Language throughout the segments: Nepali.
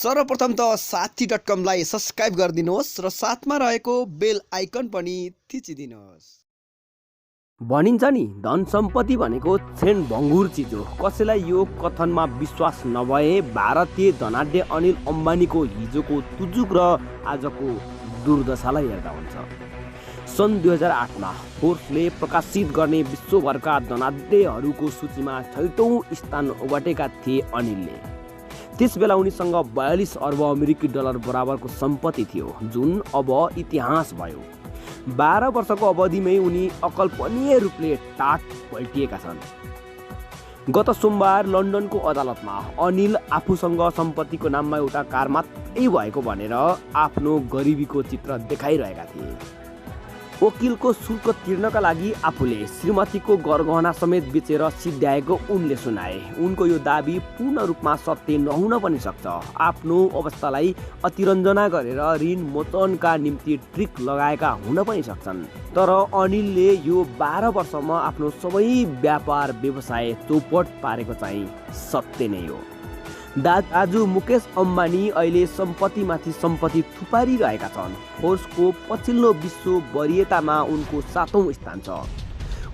सर्वप्रथम त साथी.com लाई सब्स्क्राइब गरिदिनुहोस् र साथमा रहेको बेल आइकन पनि थिचिदिनुहोस्। भनिन्छ नि धन सम्पत्ति भनेको छेन भङ्गुर चिज हो। कसैलाई यो कथनमा विश्वास नभए भारतीय धनाढ्य अनिल अम्बानीको हिजोको तुजुक र आजको दुर्दशालाई हेर्दा हुन्छ। सन् 2008मा फोर्ब्सले प्रकाशित गर्ने विश्वभरका धनाढ्यहरूको सूचीमा 6औं स्थान ओगटेका थिए अनिलले। त्यसबेला उनीसँग 42 अर्ब अमेरिकी डलर बराबरको सम्पत्ति थियो, जुन अब इतिहास भयो। 12 वर्षको अवधिमै उनी अकल्पनीय रूपले टाट पल्टिएका छन्। गत सोमबार लन्डनको अदालतमा अनिल आफूसँग सम्पत्तिको नाममा एउटा कार मात्रै भएको भनेर आफ्नो गरिबीको चित्र देखाइरहेका थिए। वकिलको शुल्क तिर्नका लागि आफूले श्रीमतीको गरगहना समेत बेचेर सिद्ध्याएको उनले सुनाए। उनको यो दाबी पूर्ण रूपमा सत्य नहुन पनि सक्छ। आफ्नो अवस्थालाई अतिरञ्जना गरेर ऋण मोचनका निम्ति ट्रिक लगाएका हुन पनि सक्छन्। तर अनिलले यो 12 वर्षमा आफ्नो सबै व्यापार व्यवसाय चौपट पारेको चाहिँ सत्य नै हो। दाजु मुकेश अम्बानी अहिले सम्पत्तिमाथि सम्पत्ति थुपारिरहेका छन्। फोर्ब्सको पछिल्लो विश्व वरियतामा उनको 7औं स्थान छ।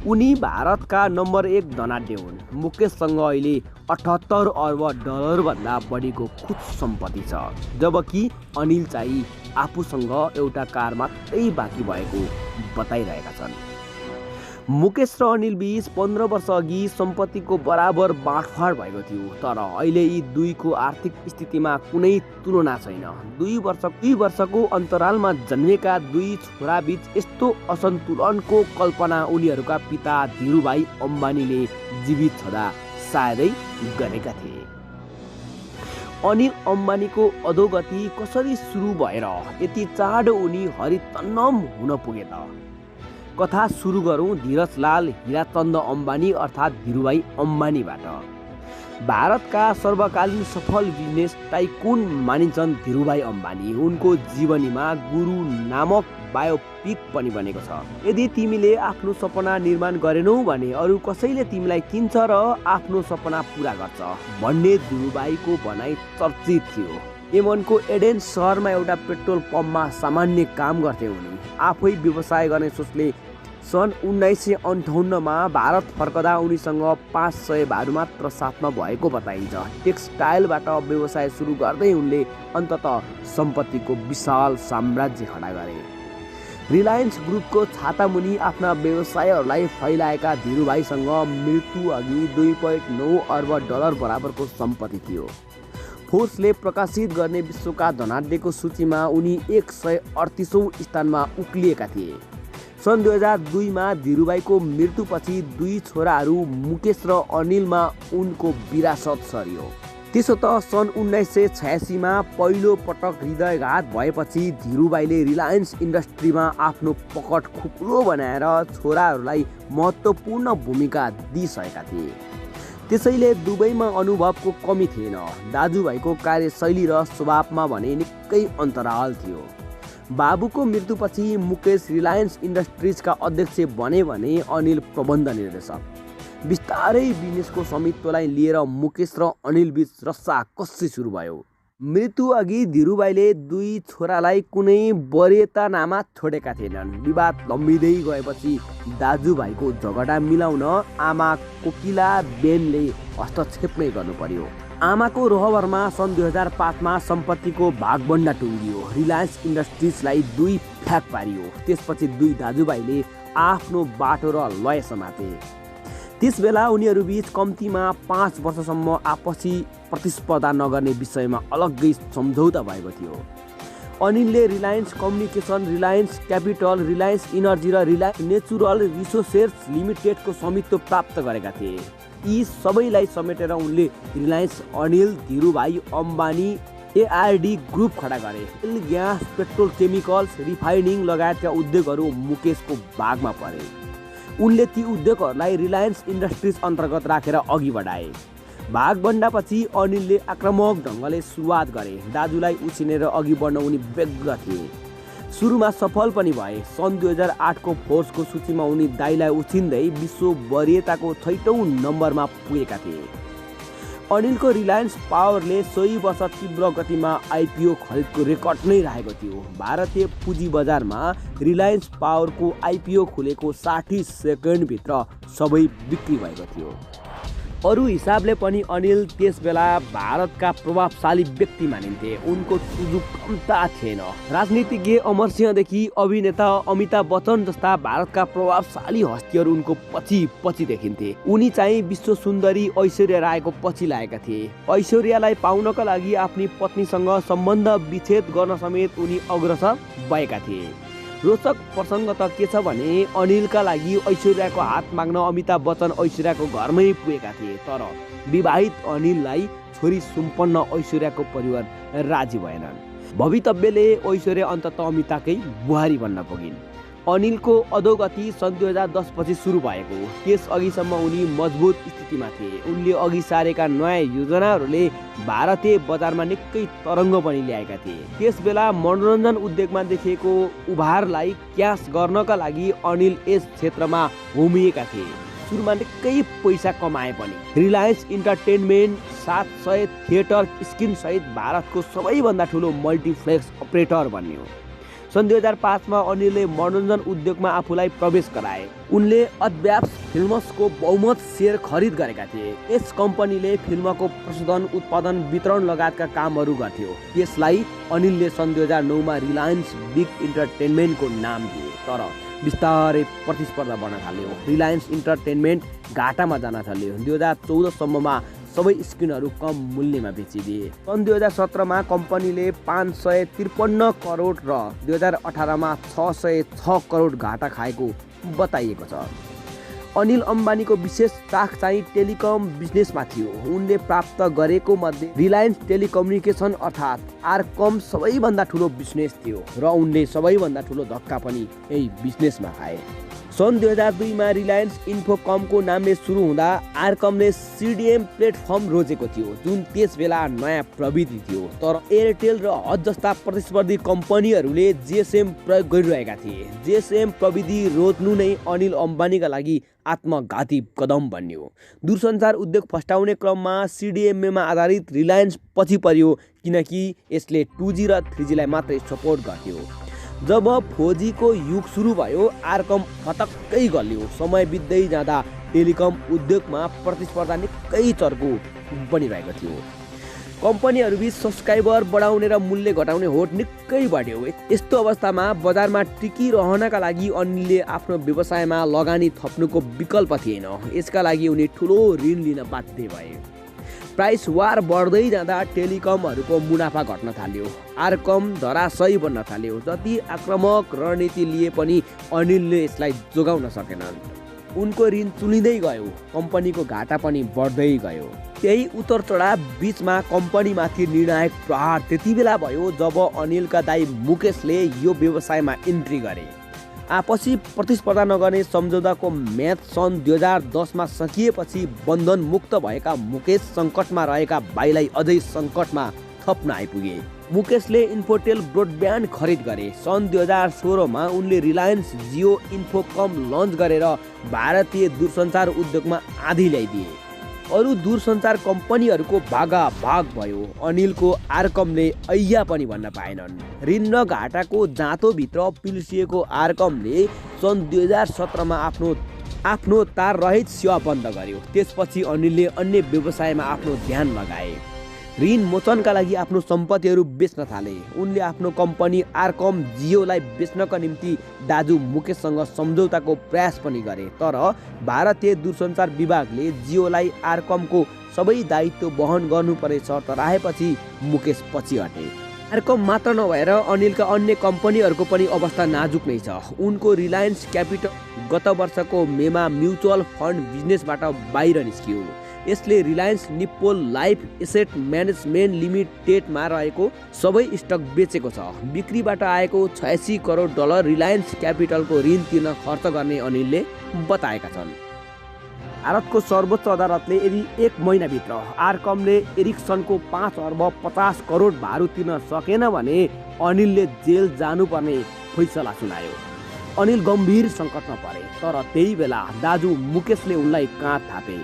उनी भारतका नम्बर 1 धनाढ्य हुन्। मुकेशसँग अहिले 78 अर्ब डलरभन्दा बढीको खुद सम्पत्ति छ, जबकि अनिल चाहिँ आफूसँग एउटा कार मात्रै बाँकी भएको बताइरहेका छन्। मुकेश र अनिल बीच 15 वर्ष अघि सम्पत्तिको बराबर बाँडफाँड भएको थियो, तर अहिले यी दुईको आर्थिक स्थितिमा कुनै तुलना छैन। 2 वर्षको अन्तरालमा जन्मेका दुई छोराबीच यस्तो असन्तुलनको कल्पना उनीहरूका पिता धीरुभाइ अम्बानीले जीवित छँदा सायदै गरेका थिए। अनिल अम्बानीको अधोगति कसरी सुरु भएर यति चाँडो उनी हरितन्नम हुन पुगे त? कथा सुरु गरौँ धीरजलाल हीराचन्द अम्बानी अर्थात् धीरुभाइ अम्बानीबाट। भारतका सर्वकालीन सफल बिजनेस टाइकुन मानिन्छन् धीरुभाइ अम्बानी। उनको जीवनीमा गुरु नामक बायोपिक पनि बनेको छ। यदि तिमीले आफ्नो सपना निर्माण गरेनौ भने अरू कसैले तिमीलाई किन्छ र आफ्नो सपना पूरा गर्छ भन्ने धीरुभाइको भनाइ चर्चित थियो। यमनको एडेन सहरमा एउटा पेट्रोल पम्पमा सामान्य काम गर्थे उनी। आफै व्यवसाय गर्ने सोचले सन् 1958मा भारत फर्कदा उनीसँग 500 भारू मात्र साथमा भएको बताइन्छ। टेक्सटाइलबाट व्यवसाय सुरु गर्दै उनले अन्ततः सम्पत्तिको विशाल साम्राज्य खडा गरे। रिलायन्स ग्रुपको छातामुनि आफ्ना व्यवसायहरूलाई फैलाएका धीरुभाइसँग मृत्यु अघि 2.9 अर्ब डलर बराबरको सम्पत्ति थियो। फोर्ब्सले प्रकाशित गर्ने विश्वका धनाढ्यको सूचीमा उनी 138औं स्थानमा उक्लिएका थिए। सन् 2002मा धीरुभाइको मृत्युपछि दुई छोराहरू मुकेश र अनिलमा उनको विरासत सरियो। त्यसो त सन् 1986मा पहिलो पटक हृदयघात भएपछि धीरुभाइले रिलायन्स इन्डस्ट्रीमा आफ्नो पकड खुकुलो बनाएर छोराहरूलाई महत्त्वपूर्ण भूमिका दिइसकेका थिए। त्यसैले दुवैमा अनुभवको कमी थिएन। दाजुभाइको कार्यशैली र स्वभावमा भने निकै अन्तराल थियो। बाबुको मृत्युपछि मुकेश रिलायन्स इन्डस्ट्रिजका अध्यक्ष बने भने अनिल प्रबन्ध निर्देशक। बिस्तारै बिजनेसको स्वामित्वलाई लिएर मुकेश र अनिल बीच रस्साकस्सी सुरु भयो। मृत्यु अघि धीरुभाइले दुई छोरालाई कुनै वरियतानामा छोडेका थिएनन्। विवाद लम्बिँदै गएपछि दाजुभाइको झगडा मिलाउन आमा कोकिला बेनले हस्तक्षेप नै गर्नु पर्यो। आमाको रहबरमा सन् 2005मा सम्पत्तिको भागबण्डा टुङ्गियो। रिलायन्स इन्डस्ट्रिजलाई 2 फ्याक पारियो। त्यसपछि दुई दाजुभाइले आफ्नो बाटो र लय समाते। त्यसबेला उनीहरूबीच कम्तीमा 5 वर्षसम्म आपसी प्रतिस्पर्धा नगर्ने विषयमा अलग्गै सम्झौता भएको थियो। अनिलले Reliance Communication, Reliance Capital, Reliance Energy र रिलायन्स नेचुरल रिसोर्सेस लिमिटेडको स्वामित्व प्राप्त गरेका थिए। यी सबैलाई समेटेर उनले Reliance Anil Dhirubhai Ambani ARD group खडा गरे। तेल, ग्यास, पेट्रोल, केमिकल्स, रिफाइनिङ लगायतका उद्योगहरू मुकेशको भागमा परे। उनले ती उद्योगहरूलाई रिलायन्स इन्डस्ट्रिज अन्तर्गत राखेर अघि बढाए। भागबण्डापछि अनिलले आक्रामक ढङ्गले सुरुवात गरे। दाजुलाई उछिनेर अघि बढ्न उनी व्यग्र थिए। सुरुमा सफल पनि भए। सन् 2008को फोर्ब्सको सूचीमा उनी दाइलाई उछिन्दै विश्व वरियताको 6औं नम्बरमा पुगेका थिए। अनिलको रिलायन्स पावरले सोही वर्ष तीव्र गतिमा आइपिओ खरिदको रेकर्ड नै राखेको थियो। भारतीय पुँजी बजारमा रिलायन्स पावरको आइपिओ खुलेको 60 सेकेन्डभित्र सबै बिक्री भएको थियो। अरू हिसाबले पनि अनिल त्यसबेला भारतका प्रभावशाली व्यक्ति मानिन्थे। उनको तुजुक कम्ता थिएन। राजनीतिज्ञ अमर सिंहदेखि अभिनेता अमिताभ बच्चन जस्ता भारतका प्रभावशाली हस्तीहरू उनको पछि देखिन्थे। उनी चाहिँ विश्व सुन्दरी ऐश्वर्या रायको पछि लागेका थिए। ऐश्वर्यालाई पाउनका लागि आफ्नी पत्नीसँग सम्बन्ध विच्छेद गर्न समेत उनी अग्रसर भएका थिए। रोचक प्रसङ्ग त के छ भने अनिलका लागि ऐश्वर्याको हात माग्न अमिताभ बच्चन ऐश्वर्याको घरमै पुगेका थिए। तर विवाहित अनिललाई छोरी सुम्पन्न ऐश्वर्याको परिवार राजी भएनन्। भवितव्यले ऐश्वर्या अन्ततः अमिताभकै बुहारी बन्न पुगिन्। अनिलको अधोगति सन् 2010 पछि सुरु भएको। त्यस अघिसम्म उनी मजबुत स्थितिमा थिए। उनले अघि सारेका नयाँ योजनाहरूले भारतीय बजारमा निकै तरङ्ग पनि ल्याएका थिए। त्यस बेला मनोरञ्जन उद्योगमा देखिएको उभारलाई क्यास गर्नका लागि अनिल यस क्षेत्रमा होमिएका थिए। सुरुमा निकै पैसा कमाए पनि रिलायन्स इन्टरटेनमेन्ट 700 थिएटर स्क्रिनसहित भारतको सबैभन्दा ठुलो मल्टिप्लेक्स अपरेटर बन्यो। सन् 2005 मा अनिलले मनोरञ्जन उद्योगमा आफूलाई प्रवेश गराए। उनले अद्यावस फिल्म्सको बहुमत सेयर खरिद गरेका थिए। यस कम्पनीले फिल्मको प्रशोधन, उत्पादन, वितरण लगायतका कामहरू गर्थ्यो। यसलाई अनिलले सन् 2009 मा रिलायन्स बिग इन्टरटेनमेन्टको नाम दिए। तर बिस्तारै प्रतिस्पर्धा बढ्न थाल्यो। रिलायन्स इन्टरटेनमेन्ट घाटामा जान थाल्यो। 2014 सम्ममा सबै स्क्रिनहरू कम मूल्यमा बेचिदिए। सन् 2017 मा कम्पनीले 553 करोड र 2018 मा 606 करोड घाटा खाएको बताइएको छ। अनिल अम्बानीको विशेष ताख चाहिँ टेलिकम बिजनेसमा थियो। उनले प्राप्त गरेको मध्ये रिलायन्स टेलिकम्युनिकेसन अर्थात् आरकम सबैभन्दा ठुलो बिजनेस थियो र उनले सबैभन्दा ठुलो धक्का पनि यही बिजनेसमा खाए। सन् 2002 मा रिलायन्स इन्फोकमको नामले सुरु हुँदा आरकमले सिडिएम प्लेटफर्म रोजेको थियो, जुन त्यस बेला नयाँ प्रविधि थियो। तर एयरटेल र हज जस्ता प्रतिस्पर्धी कम्पनीहरूले जिएसएम प्रयोग गरिरहेका थिए। जिएसएम प्रविधि रोज्नु नै अनिल अम्बानीका लागि आत्मघाती कदम बन्यो। दूरसञ्चार उद्योग फस्टाउने क्रममा सिडिएमएमा आधारित रिलायन्स पछि पर्यो, किनकि यसले 2G र 3G लाई मात्रै सपोर्ट गर्थ्यो। जब 4G को युग सुरु भयो, आरकम फटक्कै गल्यो। समय बित्दै जाँदा टेलिकम उद्योगमा प्रतिस्पर्धा निकै चर्को बनिरहेको थियो। कम्पनीहरूबीच सब्सक्राइबर बढाउने र मूल्य घटाउने होड निकै बढ्यो। यस्तो अवस्थामा बजारमा टिकिरहनका लागि अनिलले आफ्नो व्यवसायमा लगानी थप्नुको विकल्प थिएन। यसका लागि उनी ठुलो ऋण लिन बाध्य भए। प्राइस वार बढ्दै जाँदा टेलिकमहरूको मुनाफा घट्न थाल्यो। आरकम धराशयी बन्न थाल्यो। जति आक्रामक रणनीति लिए पनि अनिलले यसलाई जोगाउन सकेनन्। उनको ऋण चुलिँदै गयो। कम्पनीको घाटा पनि बढ्दै गयो। त्यही उतार चढाव बिचमा कम्पनीमाथि निर्णायक प्रहार त्यति बेला भयो जब अनिलका दाइ मुकेशले यो व्यवसायमा इन्ट्री गरे। आपसी प्रतिस्पर्धा नगर्ने सम्झौताको म्याद सन् 2010 मा सकिएपछि बन्धन मुक्त भएका मुकेश सङ्कटमा रहेका भाइलाई अझै सङ्कटमा थप्न आइपुगे। मुकेशले इन्फोटेल ब्रोडब्यान्ड खरिद गरे। सन् 2016 मा उनले रिलायन्स जियो इन्फोकम लन्च गरेर भारतीय दूरसञ्चार उद्योगमा आधी ल्याइदिए। अरू दूरसञ्चार कम्पनीहरूको भागाभाग भयो। अनिलको आरकमले ऐया पनि भन्न पाएनन्। ऋण र घाटाको जाँतोभित्र पिल्सिएको आरकमले सन् 2017 मा आफ्नो तार रहित सेवा बन्द गर्यो। त्यसपछि अनिलले अन्य व्यवसायमा आफ्नो ध्यान लगाए। ऋण मोचनका लागि आफ्नो सम्पत्तिहरू बेच्न थाले। उनले आफ्नो कम्पनी आरकम जियोलाई बेच्नका निम्ति दाजु मुकेशसँग सम्झौताको प्रयास पनि गरे। तर भारतीय दूरसञ्चार विभागले जियोलाई आरकमको सबै दायित्व वहन गर्नुपर्ने शर्त राखेपछि मुकेश पछि हटे। आरकम मात्र नभएर अनिलका अन्य कम्पनीहरूको पनि अवस्था नाजुक नै छ। उनको रिलायन्स क्यापिटल गत वर्षको मेमा म्युचुअल फन्ड बिजनेसबाट बाहिर निस्कियो। यसले Reliance Nippon Life Asset Management लिमिटेडमा रहेको सबै स्टक बेचेको छ। बिक्रीबाट आएको 86 करोड डलर रिलायन्स क्यापिटलको ऋण तिर्न खर्च गर्ने अनिलले बताएका छन्। भारतको सर्वोच्च अदालतले यदि 1 महिनाभित्र आरकमले एरिक्सनको 5 अर्ब 50 करोड भारु तिर्न सकेन भने अनिलले जेल जानुपर्ने फैसला सुनायो। अनिल गम्भीर सङ्कटमा परे। तर त्यही बेला दाजु मुकेशले उनलाई काँध थापे।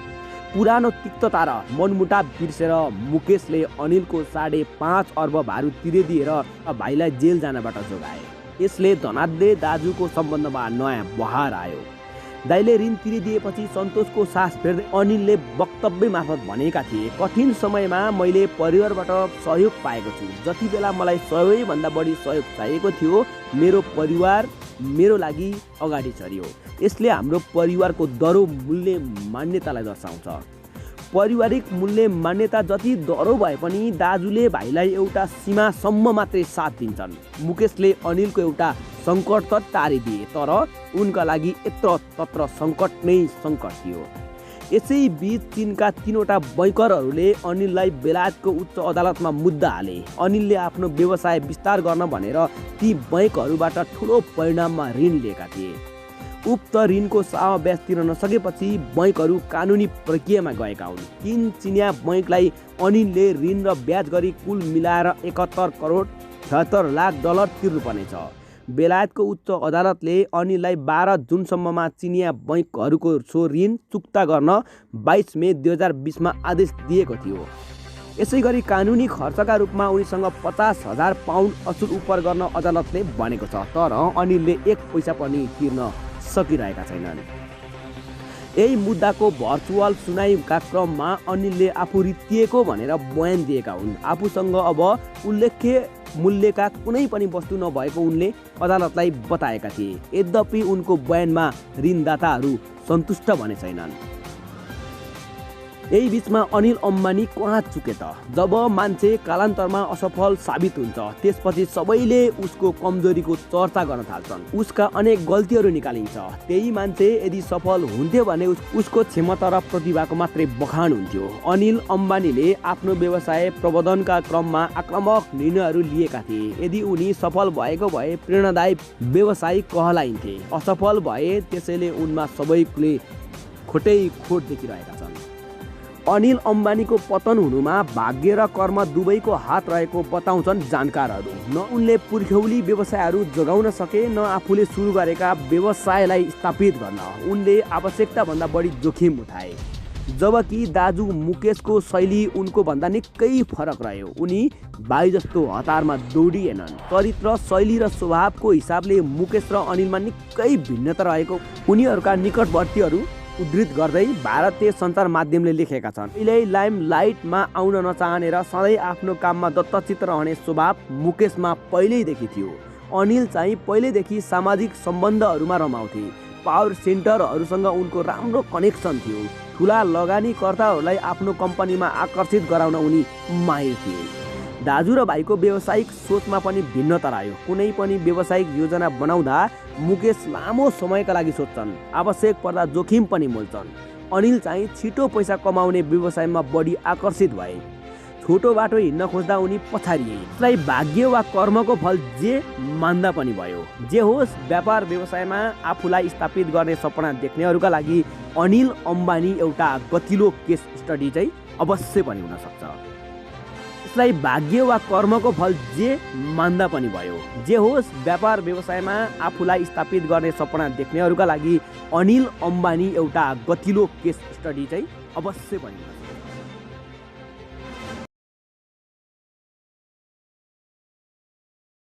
पुरानो तिक्तता र मनमुटाव बिर्सेर मुकेशले अनिलको 5.5 अर्ब भारु तिरिदिएर भाइलाई जेल जानबाट जोगाए। यसले धनाढ्य दाजुको सम्बन्धमा नयाँ बहार आयो। दाइले ऋण तिरिदिएपछि सन्तोषको सास फेर्दै अनिलले वक्तव्य मार्फत भनेका थिए, कठिन समयमा मैले परिवारबाट सहयोग पाएको छु। जति बेला मलाई सबैभन्दा बढी सहयोग चाहिएको थियो, मेरो परिवार मेरो लागि अगाडि चढ्यो। यसले हाम्रो परिवारको दरो मूल्य मान्यतालाई दर्शाउँछ। पारिवारिक मूल्य मान्यता जति दरो भए पनि दाजुले भाइलाई एउटा सीमासम्म मात्रै साथ दिन्छन्। मुकेशले अनिलको एउटा सङ्कट त टारिदिए, तर उनका लागि यत्र तत्र सङ्कट नै सङ्कट थियो। यसै बीच चीनका 3वटा बैंकरहरूले अनिललाई बेलायतको उच्च अदालतमा मुद्दा हाले। अनिलले आफ्नो व्यवसाय विस्तार गर्न भनेर ती बैंकहरूबाट ठुलो परिणाममा ऋण लिएका थिए। उक्त ऋणको साह ब्याज तिर्न नसकेपछि बैंकहरू कानुनी प्रक्रियामा गएका हुन्। 3 चिनिया बैंकलाई अनिलले ऋण र ब्याज गरी कुल मिलाएर 71 करोड 76 लाख डलर तिर्नुपर्नेछ। बेलायतको उच्च अदालतले अनिललाई 12 जुनसम्ममा चिनिया बैंकहरूको सो ऋण चुक्ता गर्न 22 मे 2020मा आदेश दिएको थियो। यसैगरी कानुनी खर्चका रूपमा उनीसँग 50,000 पाउन्ड असुल उपर गर्न अदालतले भनेको छ, तर अनिलले 1 पैसा पनि तिर्न सकिरहेका छैनन्। यही मुद्दाको भर्चुअल सुनाइका क्रममा अनिलले आफू रित्तिएको भनेर बयान दिएका हुन्। आफूसँग अब उल्लेख्य मूल्यका कुनै पनि वस्तु नभएको उनले अदालतलाई बताएका थिए। यद्यपि उनको बयानमा ऋणदाताहरू सन्तुष्ट भने छैनन्। यही बीचमा अनिल अम्बानी कहाँ चुके त? जब मान्छे कालान्तरमा असफल साबित हुन्छ, त्यसपछि सबैले उसको कमजोरीको चर्चा गर्न थाल्छन्। उसका अनेक गल्तीहरू निकालिन्छ। त्यही मान्छे यदि सफल हुन्थ्यो भने उसको क्षमता र प्रतिभाको मात्रै बखान हुन्थ्यो। अनिल अम्बानीले आफ्नो व्यवसाय प्रबन्धनका क्रममा आक्रामक निर्णयहरू लिएका थिए। यदि उनी सफल भएको भए प्रेरणादायी व्यवसायी कहलाइन्थे। असफल भए त्यसैले उनमा सबैले खोटै खोट देखिरहेका छन्। अनिल अम्बानीको पतन हुनुमा भाग्य र कर्म दुवैको हात रहेको बताउँछन् जानकारहरू। न उनले पुर्ख्यौली व्यवसायहरू जोगाउन सके, न आफूले सुरु गरेका व्यवसायलाई स्थापित गर्न उनले आवश्यकताभन्दा बढी जोखिम उठाए। जबकि दाजु मुकेशको शैली उनको भन्दा निकै फरक रह्यो। उनी बाई जस्तो हतारमा दौडिएनन्। चरित्र, शैली र स्वभावको हिसाबले मुकेश र अनिलमा निकै भिन्नता रहेको उनीहरूका निकटवर्तीहरू उद्धृत गर्दै भारतीय सञ्चार माध्यमले लेखेका छन्। अहिले लाइमलाइटमा आउन नचाहने र सधैँ आफ्नो काममा दत्तचित्त रहने स्वभाव मुकेशमा पहिल्यैदेखि थियो। अनिल चाहिँ पहिल्यैदेखि सामाजिक सम्बन्धहरूमा रमाउँथे। पावर सेन्टरहरूसँग उनको राम्रो कनेक्सन थियो। ठुला लगानीकर्ताहरूलाई आफ्नो कम्पनीमा आकर्षित गराउन उनी माहिर थिए। दाजु र भाइको व्यावसायिक सोचमा पनि भिन्नता रह्यो। कुनै पनि व्यावसायिक योजना बनाउँदा मुकेश लामो समयका लागि सोच्छन्, आवश्यक पर्दा जोखिम पनि मोल्छन्। अनिल चाहिँ छिटो पैसा कमाउने व्यवसायमा बढी आकर्षित भए। छोटो बाटो हिँड्न खोज्दा उनी पछारिए। यसलाई भाग्य वा कर्मको फल जे मान्दा पनि भयो। जे होस्, व्यापार व्यवसायमा आफूलाई स्थापित गर्ने सपना देख्नेहरूका लागि अनिल अम्बानी एउटा गतिलो केस स्टडी चाहिँ अवश्य पनि हुन सक्छ। यसलाई भाग्य वा कर्मको फल जे मान्दा पनि भयो। जे होस्, व्यापार व्यवसायमा आफूलाई स्थापित गर्ने सपना देख्नेहरूका लागि अनिल अम्बानी एउटा गतिलो केस स्टडी चाहिँ अवश्य पनि हुन सक्छ।